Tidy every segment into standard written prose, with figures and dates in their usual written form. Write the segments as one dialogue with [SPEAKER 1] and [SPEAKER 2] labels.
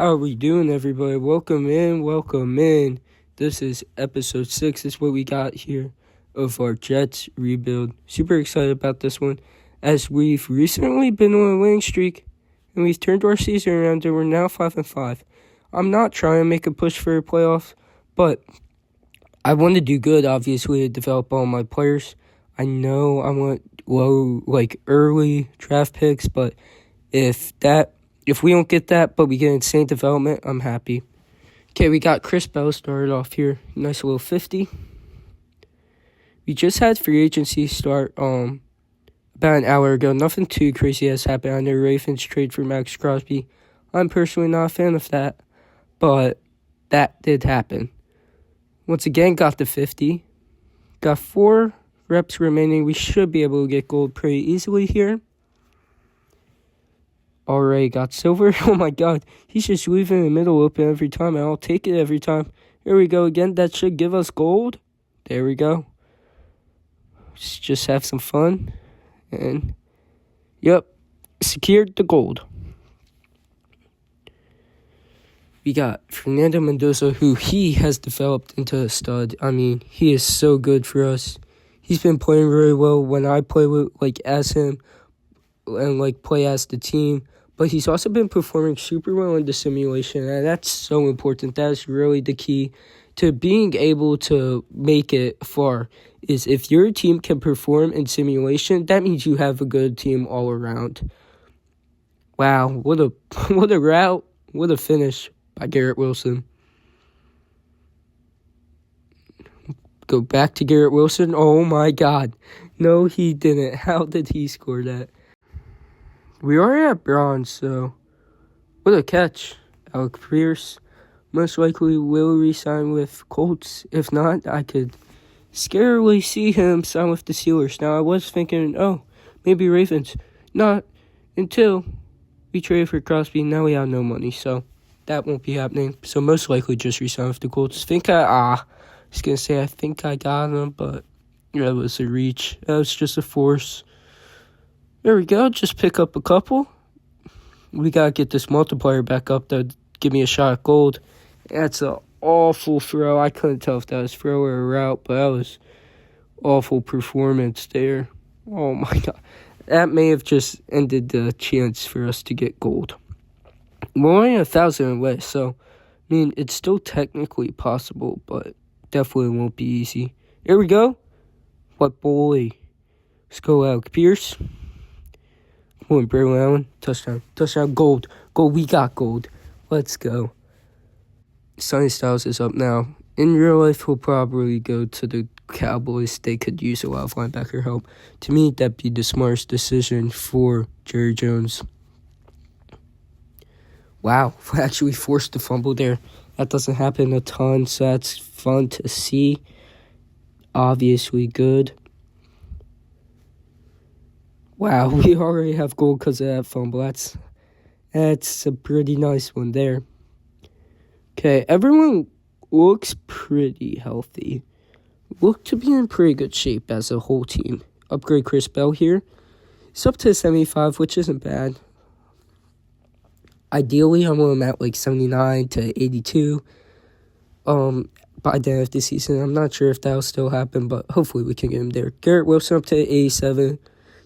[SPEAKER 1] How are we doing, everybody? Welcome in, welcome in. This is episode 6. This is what we got here of our Jets rebuild. Super excited about this one, as we've recently been on a winning streak, and we've turned our season around, and we're now 5-5. I'm not trying to make a push for the playoffs, but I want to do good, obviously, to develop all my players. I know I want early draft picks, but if we don't get that, but we get insane development, I'm happy. Okay, we got Chris Bell started off here. Nice little 50. We just had free agency start about an hour ago. Nothing too crazy has happened. I know Ravens trade for Max Crosby. I'm personally not a fan of that, but that did happen. Once again, got the 50. Got 4 reps remaining. We should be able to get gold pretty easily here. Already got silver. Oh my god. He's just leaving the middle open every time, and I'll take it every time. Here we go again. That should give us gold. There we go. Let's just have some fun. And, yep, secured the gold. We got Fernando Mendoza, who he has developed into a stud. I mean, he is so good for us. He's been playing really well when I play as him and play as the team. But he's also been performing super well in the simulation, and that's so important. That's really the key to being able to make it far, is if your team can perform in simulation, that means you have a good team all around. Wow, what a route, what a finish by Garrett Wilson. Go back to Garrett Wilson. Oh my god. No, he didn't. How did he score that? We are at bronze, so what a catch. Alec Pierce most likely will re-sign with Colts. If not, I could scarcely see him sign with the Steelers. Now, I was thinking, maybe Ravens. Not until we trade for Crosby. Now we have no money, so that won't be happening. So most likely just re-sign with the Colts. I was going to say I think I got him, but that was a reach. That was just a force. There we go. Just pick up a couple. We got to get this multiplier back up to give me a shot at gold. That's an awful throw. I couldn't tell if that was throw or a route, but that was awful performance there. Oh, my God. That may have just ended the chance for us to get gold. We're only 1,000 away, so, I mean, it's still technically possible, but definitely won't be easy. Here we go. What boy. Let's go, Alec Pierce. Braylon Allen, touchdown, gold, we got gold, let's go. Sonny Styles is up now. In real life, he'll probably go to the Cowboys. They could use a lot of linebacker help. To me, that'd be the smartest decision for Jerry Jones. Wow, we actually forced a fumble there. That doesn't happen a ton, so that's fun to see. Obviously good. Wow, we already have gold because of that fumble. That's a pretty nice one there. Okay, everyone looks pretty healthy. Look to be in pretty good shape as a whole team. Upgrade Chris Bell here. It's up to 75, which isn't bad. Ideally, I want him at 79 to 82 by the end of the season. I'm not sure if that'll still happen, but hopefully we can get him there. Garrett Wilson up to 87.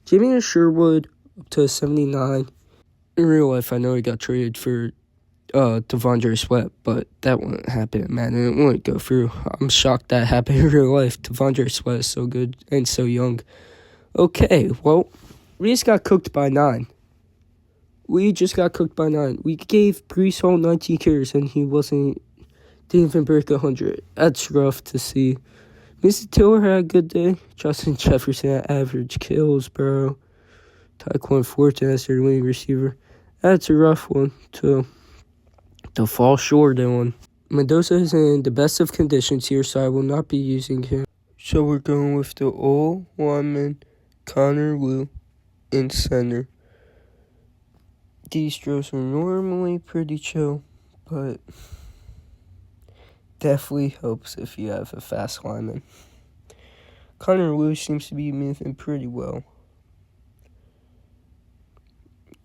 [SPEAKER 1] Jimmy Sherwood up to 79. In real life, I know he got traded for Devondre Sweat, but that wouldn't happen, man. It wouldn't go through. I'm shocked that happened in real life. Devondre Sweat is so good and so young. Okay, well, we just got cooked by 9. We gave Breece Hall 19 carries, and he didn't even break 100. That's rough to see. Mr. Tiller had a good day. Justin Jefferson had average kills, bro. Tyquan Fulton as their leading receiver. That's a rough one to fall short on. Mendoza is in the best of conditions here, so I will not be using him. So we're going with the old lineman, Connor Wu, in center. These throws are normally pretty chill, but definitely helps if you have a fast lineman. Connor Lewis seems to be moving pretty well.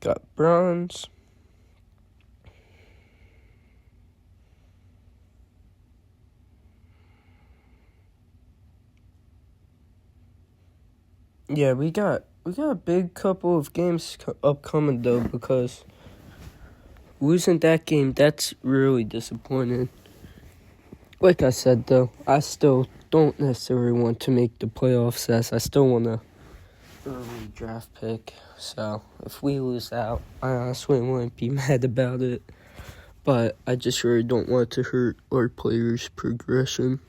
[SPEAKER 1] Got bronze. Yeah, we got a big couple of games upcoming though, because losing that game, that's really disappointing. Like I said though, I still don't necessarily want to make the playoffs, as I still want a early draft pick. So if we lose out, I honestly wouldn't be mad about it. But I just really don't want to hurt our players' progression.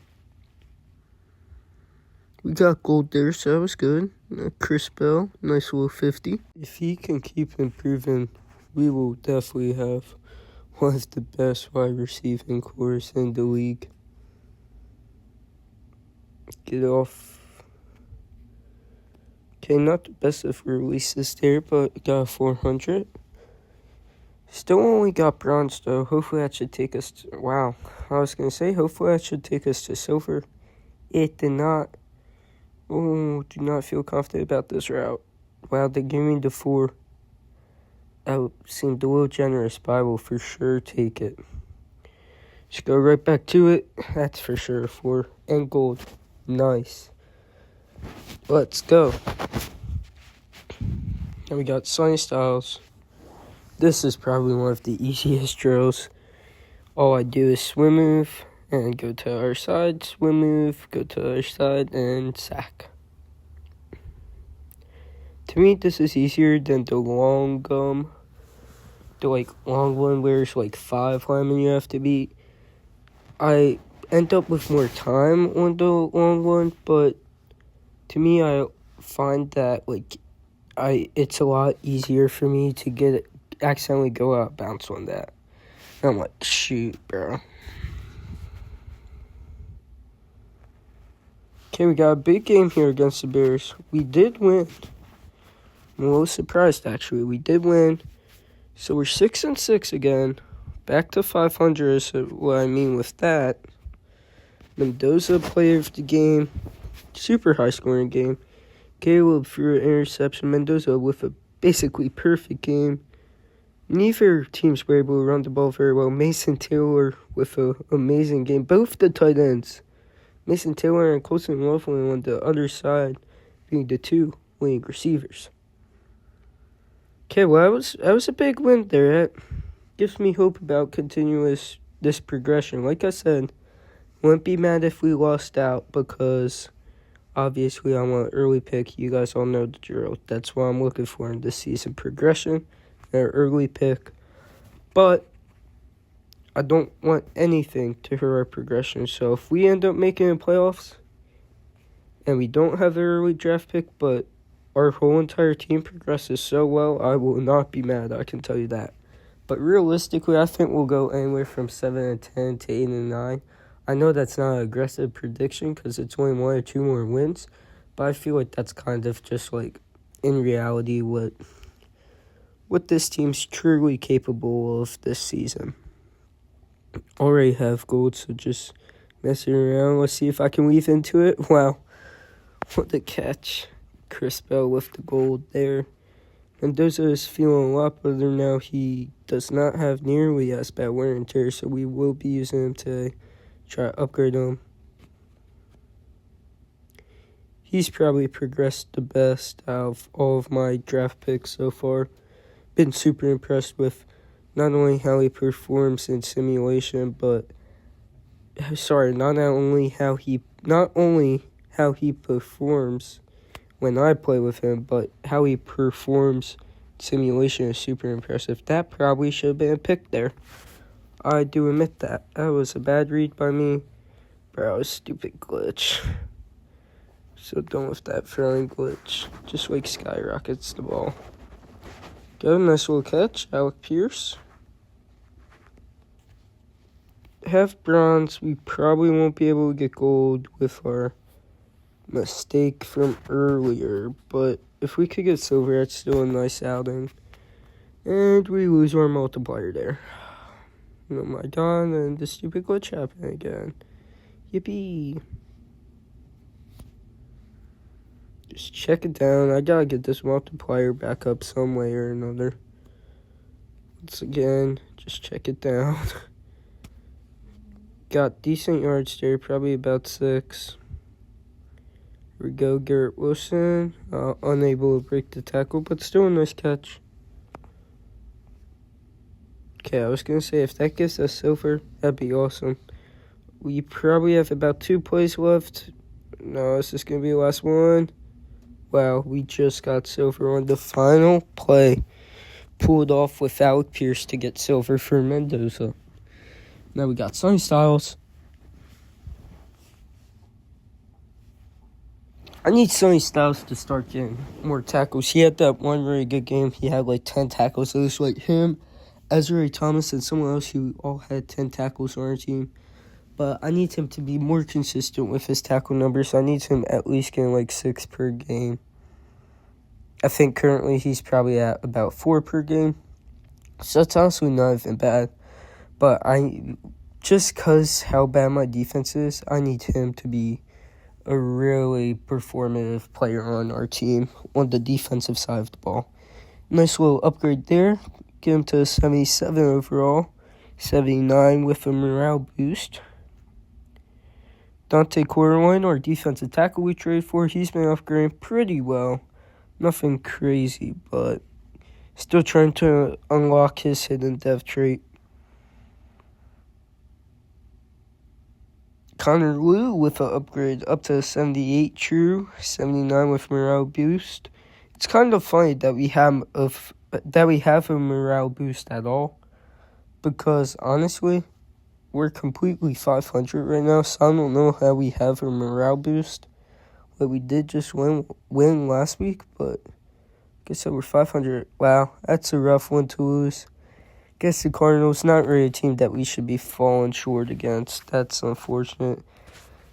[SPEAKER 1] We got gold there, so that was good. Chris Bell, nice little 50. If he can keep improving, we will definitely have one of the best wide receiving cores in the league. Get off. Okay, not the best of releases there, but got 400. Still only got bronze, though. Hopefully that should take us to... Wow. I was going to say, hopefully that should take us to silver. It did not. Oh, do not feel confident about this route. Wow, they gave me the 4. That seemed a little generous, but I will for sure take it. Just go right back to it. That's for sure a 4. And gold. Nice. Let's go. And we got Sonny Styles. This is probably one of the easiest drills. All I do is swim move and go to our side, swim move, go to the other side, and sack. To me, this is easier than the long the long one where it's 5 linemen you have to beat. I end up with more time on the long one, but to me, I find that it's a lot easier for me to accidentally go out of bounds on that. And I'm like, shoot, bro. Okay, we got a big game here against the Bears. We did win. I'm a little surprised, actually. We did win. So we're 6-6 again. Back to 500 is what I mean with that. Mendoza, player of the game. Super high-scoring game. Caleb threw an interception. Mendoza with a basically perfect game. Neither teams were able to run the ball very well. Mason Taylor with an amazing game. Both the tight ends, Mason Taylor and Colson Loveland on the other side, being the 2 leading receivers. Okay, well, that was a big win there. That gives me hope about continuing this progression. Like I said, wouldn't be mad if we lost out, because obviously I want an early pick. You guys all know the drill. That's what I'm looking for in this season. Progression, an early pick. But I don't want anything to hurt our progression. So if we end up making the playoffs and we don't have an early draft pick, but our whole entire team progresses so well, I will not be mad, I can tell you that. But realistically, I think we'll go anywhere from 7-10 to 8-9. I know that's not an aggressive prediction because it's only 1 or 2 more wins, but I feel like that's kind of just in reality what this team's truly capable of this season. Already have gold, so just messing around. Let's see if I can weave into it. Wow, what a catch. Chris Bell with the gold there. Mendoza is feeling a lot better now. He does not have nearly as bad wear and tear, so we will be using him to try to upgrade him. He's probably progressed the best out of all of my draft picks so far. Been super impressed with not only how he performs in simulation, but not only how he performs when I play with him, but how he performs simulation is super impressive. That probably should have been a pick there. I do admit that. That was a bad read by me. Bro, a stupid glitch. So done with that throwing glitch. Just skyrockets the ball. Got a nice little catch. Alec Pierce. Have bronze. We probably won't be able to get gold with our mistake from earlier, but if we could get silver, that's still a nice outing. And we lose our multiplier there. Oh my god, and the stupid glitch happened again. Yippee. Just check it down. I gotta get this multiplier back up some way or another. Once again, just check it down. Got decent yards there, probably about 6. Here we go, Garrett Wilson. Unable to break the tackle, but still a nice catch. Okay, I was going to say, if that gives us silver, that'd be awesome. We probably have about 2 plays left. No, this is going to be the last one. Wow, we just got silver on the final play. Pulled off with Alec Pierce to get silver for Mendoza. Now we got Sonny Styles. I need Sonny Styles to start getting more tackles. He had that one really good game. He had like 10 tackles. It was like him, Ezra Thomas, and someone else who all had 10 tackles on our team. But I need him to be more consistent with his tackle numbers. I need him at least getting like 6 per game. I think currently he's probably at about 4 per game. So that's honestly not even bad. But just because how bad my defense is, I need him to be a really performative player on our team on the defensive side of the ball. Nice little upgrade there. Get him to 77 overall. 79 with a morale boost. Dante Corwin, our defensive tackle we traded for, he's been upgrading pretty well. Nothing crazy, but still trying to unlock his hidden dev trait. Connor Liu with an upgrade up to 78 true, 79 with morale boost. It's kind of funny that we have a morale boost at all, because honestly, we're completely 500 right now, so I don't know how we have a morale boost. But we did just win last week, but I guess that we're 500. Wow, that's a rough one to lose. Guess the Cardinals, not really a team that we should be falling short against. That's unfortunate.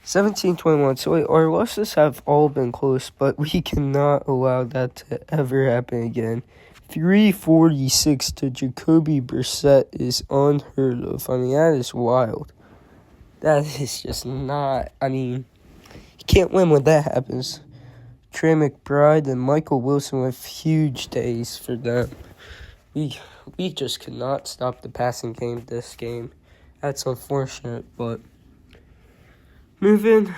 [SPEAKER 1] 17-21. So wait, our losses have all been close, but we cannot allow that to ever happen again. 346 to Jacoby Brissett is unheard of. I mean, that is wild. That is just not, you can't win when that happens. Trey McBride and Michael Wilson with huge days for them. We just could not stop the passing game this game. That's unfortunate, but moving.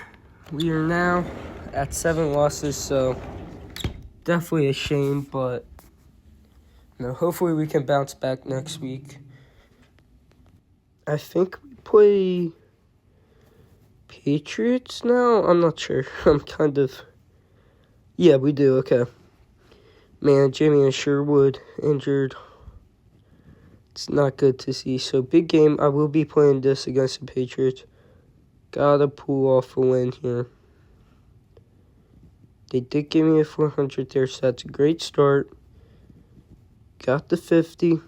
[SPEAKER 1] We are now at 7 losses, so definitely a shame, but hopefully we can bounce back next week. I think we play Patriots now? I'm not sure. Yeah, we do, okay. Man, Jimmy and Sherwood injured. It's not good to see. So, big game. I will be playing this against the Patriots. Gotta pull off a win here. They did give me a 400 there, so that's a great start. Got the 50.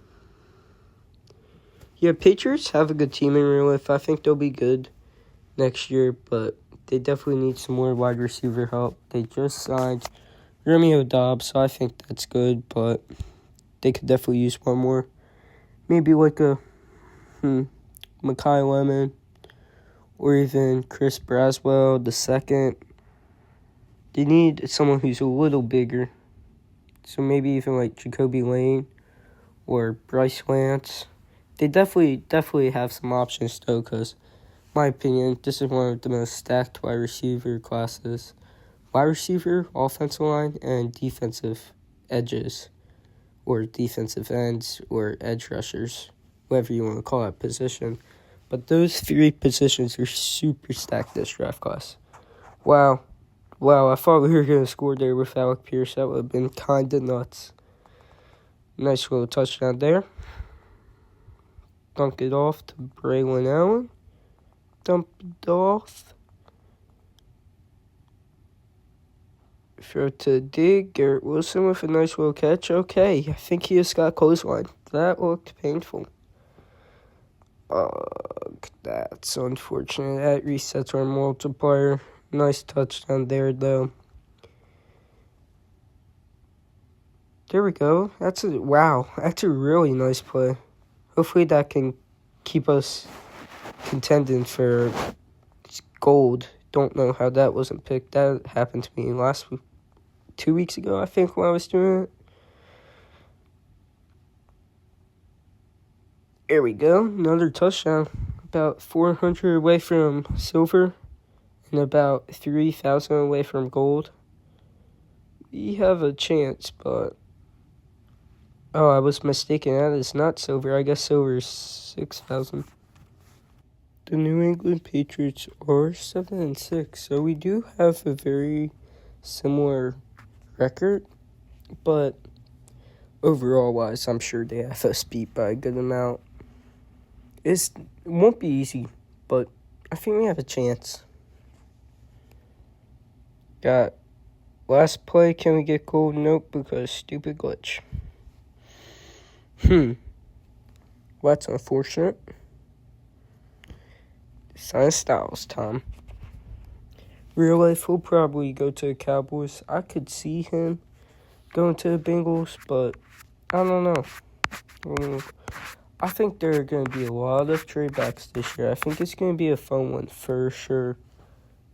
[SPEAKER 1] Yeah, Patriots have a good team in real life. I think they'll be good next year, but they definitely need some more wide receiver help. They just signed Romeo Dobbs, so I think that's good, but they could definitely use one more. Maybe like a Mekhi Lemon or even Chris Braswell II. They need someone who's a little bigger. So maybe even like Jacoby Lane or Bryce Lance. They definitely have some options though, because in my opinion, this is one of the most stacked wide receiver classes. Wide receiver, offensive line, and defensive edges, or defensive ends, or edge rushers, whatever you want to call that position. But those 3 positions are super stacked this draft class. Wow, I thought we were going to score there with Alec Pierce. That would have been kind of nuts. Nice little touchdown there. Dunk it off to Braylon Allen. Dump it off. Throw to dig. Garrett Wilson with a nice little catch. Okay, I think he just got clothesline. That looked painful. That's unfortunate. That resets our multiplier. Nice touchdown there, though. There we go. That's a really nice play. Hopefully that can keep us contending for gold. Don't know how that wasn't picked. That happened to me 2 weeks ago, I think, when I was doing it. There we go. Another touchdown. About 400 away from silver. and about 3,000 away from gold. We have a chance, but... Oh, I was mistaken. That is not silver. I guess silver is 6,000. The New England Patriots are 7-6, so we do have a very similar record, but overall-wise, I'm sure they have us beat by a good amount. It won't be easy, but I think we have a chance. Got last play. Can we get gold? Nope, because stupid glitch. Well, that's unfortunate. Sign Styles, Tom. Real life, he'll probably go to the Cowboys. I could see him going to the Bengals, but I don't know. I think there are going to be a lot of trade backs this year. I think it's going to be a fun one for sure.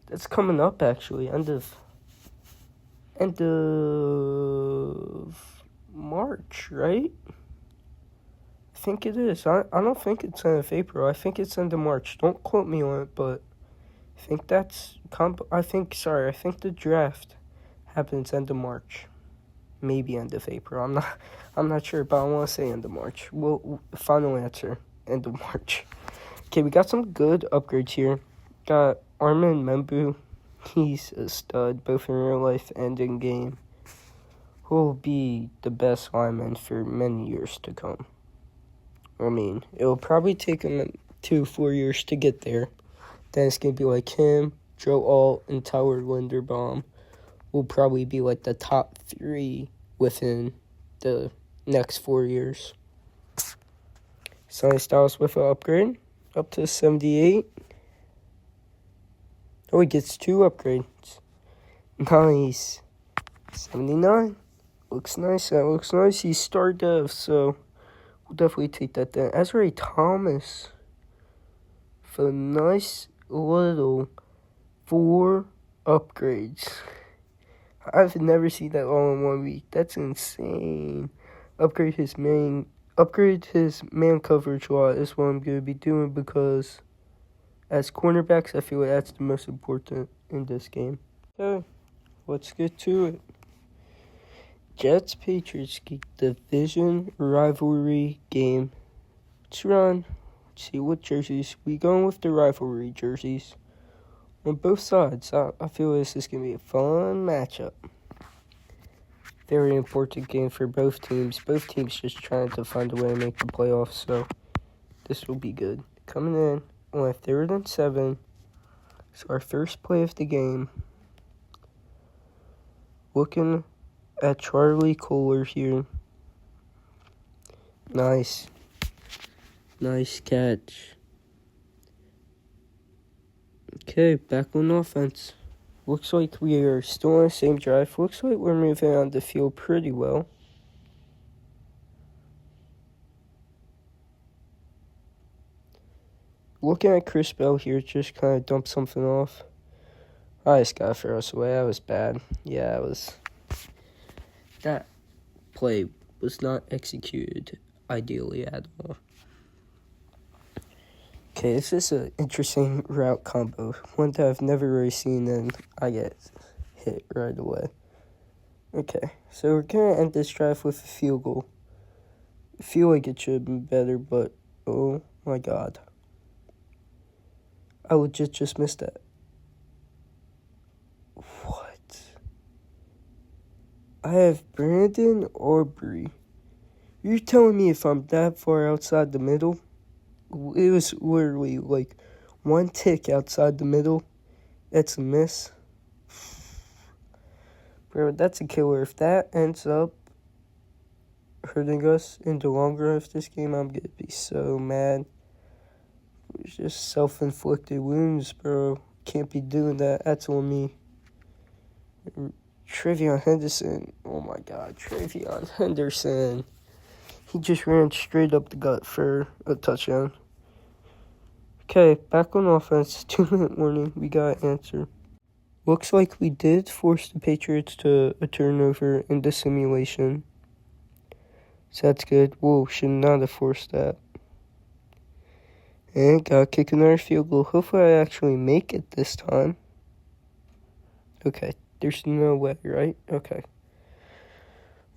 [SPEAKER 1] That's coming up, actually. End of March, right? I think it is. I don't think it's end of April. I think it's end of March. Don't quote me on it, but I think I think the draft happens end of March. Maybe end of April. I'm not sure, but I want to say end of March. Well, final answer, end of March. Okay, we got some good upgrades here. Got Armin Membu. He's a stud, both in real life and in game. Who'll be the best lineman for many years to come. I mean, it'll probably take him 2-4 years to get there. Then it's going to be like him, Joe Alt, and Tyler Linderbaum will probably be like the top 3 within the next 4 years. Sonny Styles with an upgrade, up to 78. Oh, he gets 2 upgrades. Nice. 79. Looks nice. That looks nice. He's star dev, so we'll definitely take that down. Ezra Thomas for a nice little 4 upgrades. I've never seen that all in 1 week. That's insane. Upgrade his man coverage a lot is what I'm going to be doing, because as cornerbacks, I feel like that's the most important in this game. Okay, let's get to it. Jets-Patriots division rivalry game. Let's run. Let's see what jerseys. We going with the rivalry jerseys on both sides. I feel this is going to be a fun matchup. Very important game for both teams. Both teams just trying to find a way to make the playoffs, so this will be good. Coming in on 3rd and 7. So our first play of the game. Looking at Charlie Kohler here. Nice. Nice catch. Okay, back on offense. Looks like we are still on the same drive. Looks like we're moving on the field pretty well. Looking at Chris Bell here, just kind of dumped something off. I just got to throw us away. That was bad. Yeah, that play was not executed ideally at all. Okay, this is an interesting route combo. One that I've never really seen, and I get hit right away. Okay, so we're going to end this drive with a field goal. I feel like it should have been better, but oh my God. I legit just missed that. What? I have Brandon Aubrey. You're telling me if I'm that far outside the middle? It was literally like 1 tick outside the middle. That's a miss. Bro, that's a killer. If that ends up hurting us in the long run of this game, I'm going to be so mad. It's just self-inflicted wounds, bro. Can't be doing that. That's on me. Trevion Henderson. Oh, my God. Trevion Henderson. He just ran straight up the gut for a touchdown. Okay, back on offense. 2-minute warning. We got an answer. Looks like we did force the Patriots to a turnover in the simulation. So that's good. Whoa, should not have forced that. And got to kick another field goal. Hopefully I actually make it this time. Okay, there's no way, right? Okay.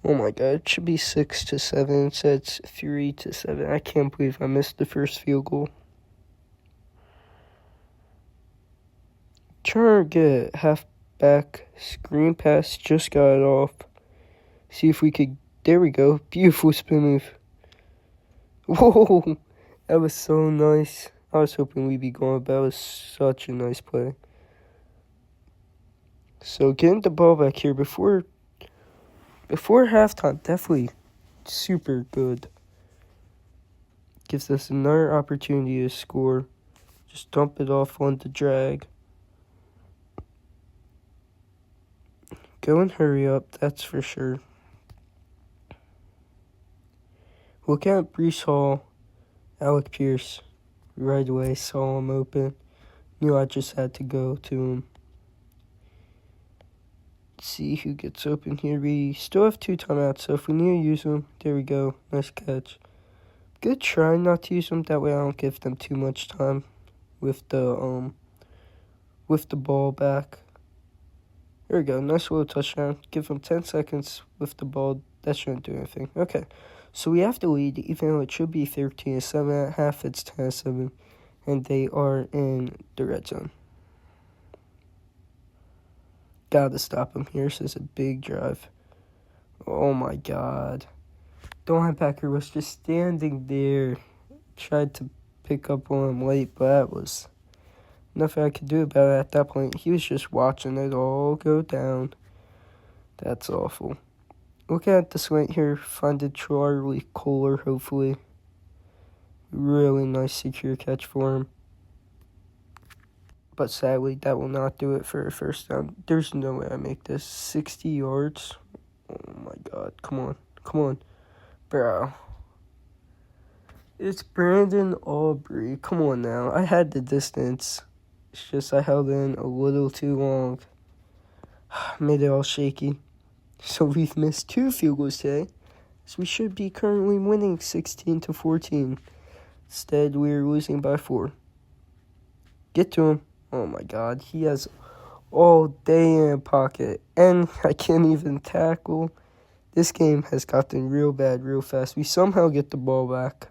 [SPEAKER 1] Oh my god, it should be 6-7. It says 3-7. I can't believe I missed the first field goal. Trying to get halfback screen pass, just got it off. See if we could. There we go. Beautiful spin move. Whoa, that was so nice. I was hoping we'd be going, but that was such a nice play. So getting the ball back here before halftime, definitely super good. Gives us another opportunity to score. Just dump it off on the drag. Go and hurry up, that's for sure. Look at Brees Hall, Alec Pierce. Right away, saw him open. Knew I just had to go to him. See who gets open here. We still have 2 timeouts, so if we need to use them, there we go. Nice catch. Good try not to use them. That way I don't give them too much time with the ball back. There we go. Nice little touchdown. Give them 10 seconds with the ball. That shouldn't do anything. Okay. So we have to lead, even though it should be 13-7 at half. It's 10-7, and they are in the red zone. Gotta stop him here. This is a big drive. Oh my god. The linebacker was just standing there. Tried to pick up on him late, but that was nothing I could do about it at that point. He was just watching it all go down. That's awful. Looking at the slant here, find a Charlie Kohler, hopefully. Really nice secure catch for him. But sadly, that will not do it for a first down. There's no way I make this. 60 yards. Oh my god. Come on. Come on. Bro. It's Brandon Aubrey. Come on now. I had the distance. It's just I held in a little too long. Made it all shaky. So we've missed 2 field goals today. So we should be currently winning 16-14. Instead, we're losing by 4. Get to him. Oh my god, he has all day in a pocket, and I can't even tackle. This game has gotten real bad real fast. We somehow get the ball back,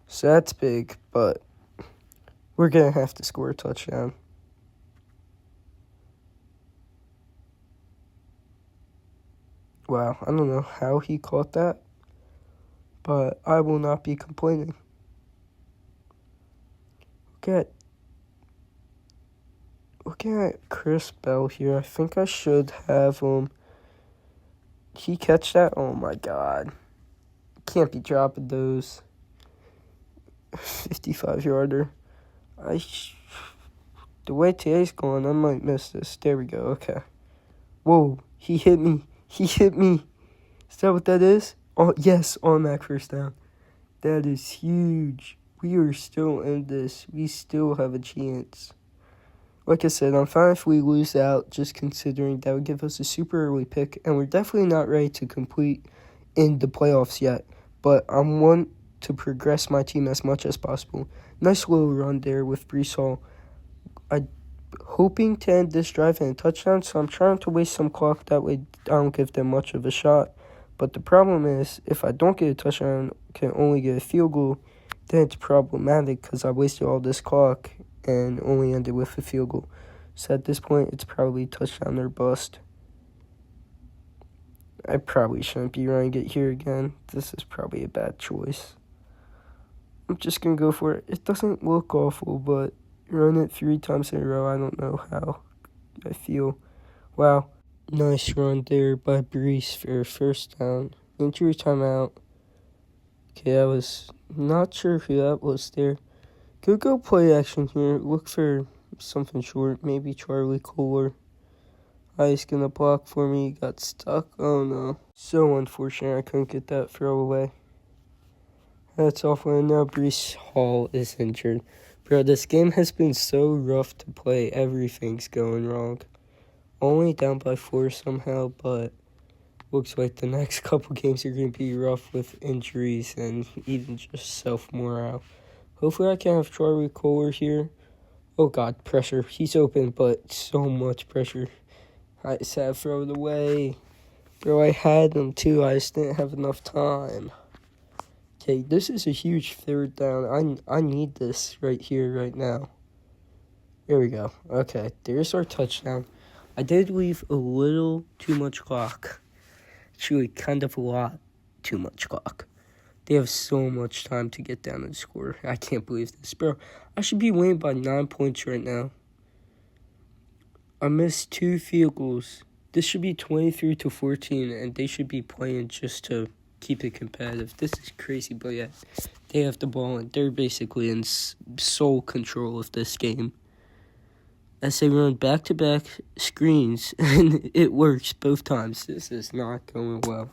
[SPEAKER 1] so that's big, but we're going to have to score a touchdown. Wow, I don't know how he caught that, but I will not be complaining. Looking at Chris Bell here, I think I should have him. He catch that? Oh my god. Can't be dropping those. 55-yarder. The way today's going, I might miss this. There we go, okay. Whoa, he hit me. He hit me. Is that what that is? Oh, yes, on that first down. That is huge. We are still in this. We still have a chance. Like I said, I'm fine if we lose out, just considering that would give us a super early pick, and we're definitely not ready to complete in the playoffs yet. But I want to progress my team as much as possible. Nice little run there with Brees Hall. I'm hoping to end this drive in a touchdown, so I'm trying to waste some clock. That way I don't give them much of a shot. But the problem is, if I don't get a touchdown, can only get a field goal, then it's problematic because I wasted all this clock and only ended with a field goal. So at this point, it's probably touchdown or bust. I probably shouldn't be running it here again. This is probably a bad choice. I'm just going to go for it. It doesn't look awful, but run it 3 times in a row, I don't know how I feel. Wow. Nice run there by Brees for a first down. Injury timeout. Okay, I was not sure who that was there. Could go play action here. Look for something short. Maybe Charlie Kohler. He's going to block for me. Got stuck. Oh, no. So unfortunate I couldn't get that throw away. That's awful. And now Brees Hall is injured. Bro, this game has been so rough to play. Everything's going wrong. Only down by 4 somehow, but looks like the next couple games are going to be rough with injuries and even just self-morale. Hopefully I can have Charlie Kohler here. Oh, God, pressure. He's open, but so much pressure. I just had to throw it away. Bro, I had them too. I just didn't have enough time. Okay, this is a huge third down. I need this right here, right now. There we go. Okay, there's our touchdown. I did leave a little too much clock. Actually, kind of a lot too much clock. They have so much time to get down and score. I can't believe this. Bro, I should be winning by 9 points right now. I missed 2 field goals. This should be 23-14, and they should be playing just to keep it competitive. This is crazy, but yeah, they have the ball, and they're basically in sole control of this game. As they run back-to-back screens, and it works both times. This is not going well.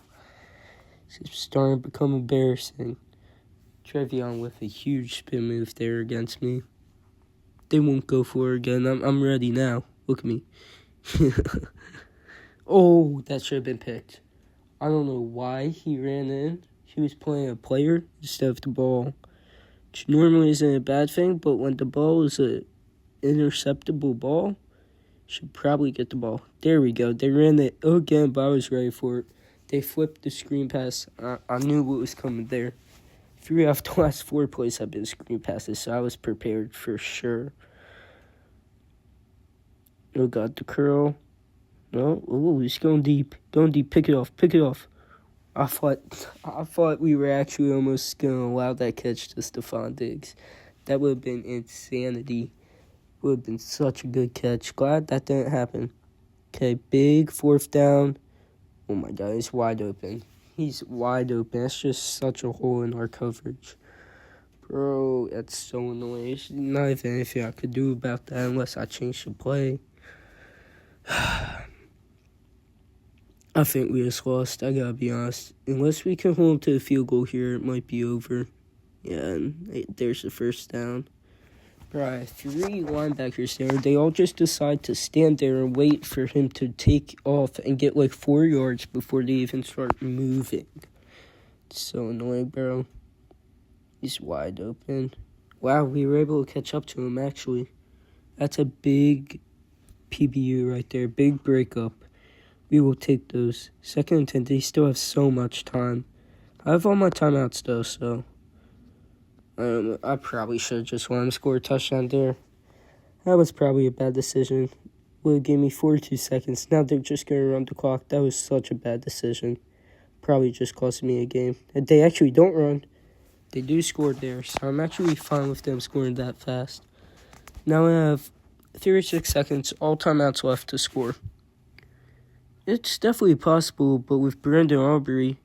[SPEAKER 1] It's starting to become embarrassing. Trevion with a huge spin move there against me. They won't go for it again. I'm ready now. Look at me. Oh, that should have been picked. I don't know why he ran in. He was playing a player instead of the ball, which normally isn't a bad thing, but when the ball is a interceptable ball, should probably get the ball. There we go. They ran it again, but I was ready for it. They flipped the screen pass. I knew what was coming there. 3 out of the last 4 plays have been screen passes, so I was prepared for sure. Oh, God, the curl. No, oh, he's going deep. Going deep. Pick it off. Pick it off. I thought we were actually almost going to allow that catch to Stephon Diggs. That would have been insanity. Would have been such a good catch. Glad that didn't happen. Okay, big 4th down. Oh, my God, he's wide open. He's wide open. That's just such a hole in our coverage. Bro, that's so annoying. There's not even anything I could do about that unless I change the play. I think we just lost. I gotta be honest. Unless we can hold to the field goal here, it might be over. Yeah, and there's the 1st down. Bro, I have 3 linebackers there. They all just decide to stand there and wait for him to take off and get like 4 yards before they even start moving. It's so annoying, bro. He's wide open. Wow, we were able to catch up to him, actually. That's a big PBU right there. Big breakup. We will take those. 2nd and 10. They still have so much time. I have all my timeouts, though, so I probably should have just let him score a touchdown there. That was probably a bad decision. Would have gave me 42 seconds. Now they're just going to run the clock. That was such a bad decision. Probably just cost me a game. And they actually don't run. They do score there, so I'm actually fine with them scoring that fast. Now we have 36 seconds, all timeouts left to score. It's definitely possible, but with Brandon Aubrey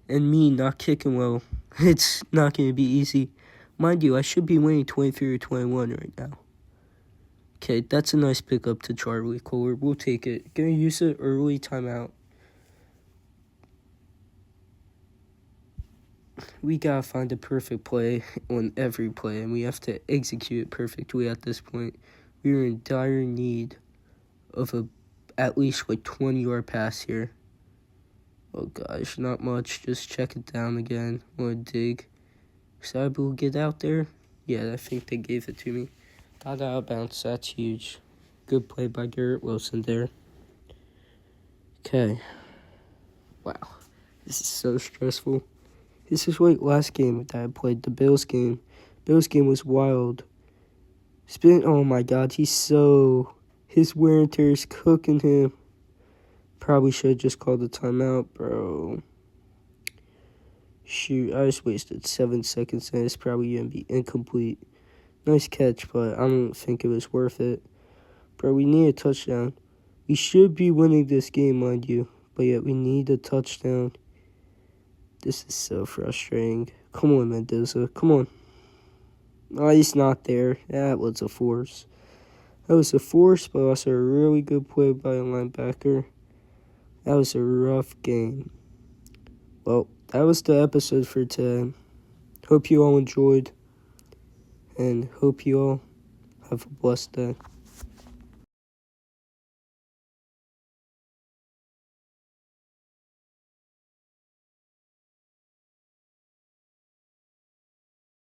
[SPEAKER 1] and me not kicking well, it's not going to be easy. Mind you, I should be winning 23-21 right now. Okay, that's a nice pickup to Charlie Kohler. We'll take it. Going to use an early timeout. We got to find a perfect play on every play, and we have to execute it perfectly at this point. We are in dire need of at least like 20-yard pass here. Oh gosh, not much. Just check it down again. Want to dig. Sabu will get out there. Yeah, I think they gave it to me. Got out of bounds. That's huge. Good play by Garrett Wilson there. Okay. Wow. This is so stressful. This is like last game that I played, the Bills game. Bills game was wild. Oh my God, his wear and tear is cooking him. Probably should have just called the timeout, bro. Shoot, I just wasted 7 seconds and it's probably going to be incomplete. Nice catch, but I don't think it was worth it. Bro, we need a touchdown. We should be winning this game, mind you, but yet we need a touchdown. This is so frustrating. Come on, Mendoza. Come on. Oh, he's not there. That was a force. That was a force, but also a really good play by a linebacker. That was a rough game. Well, that was the episode for today. Hope you all enjoyed, and hope you all have a blessed day.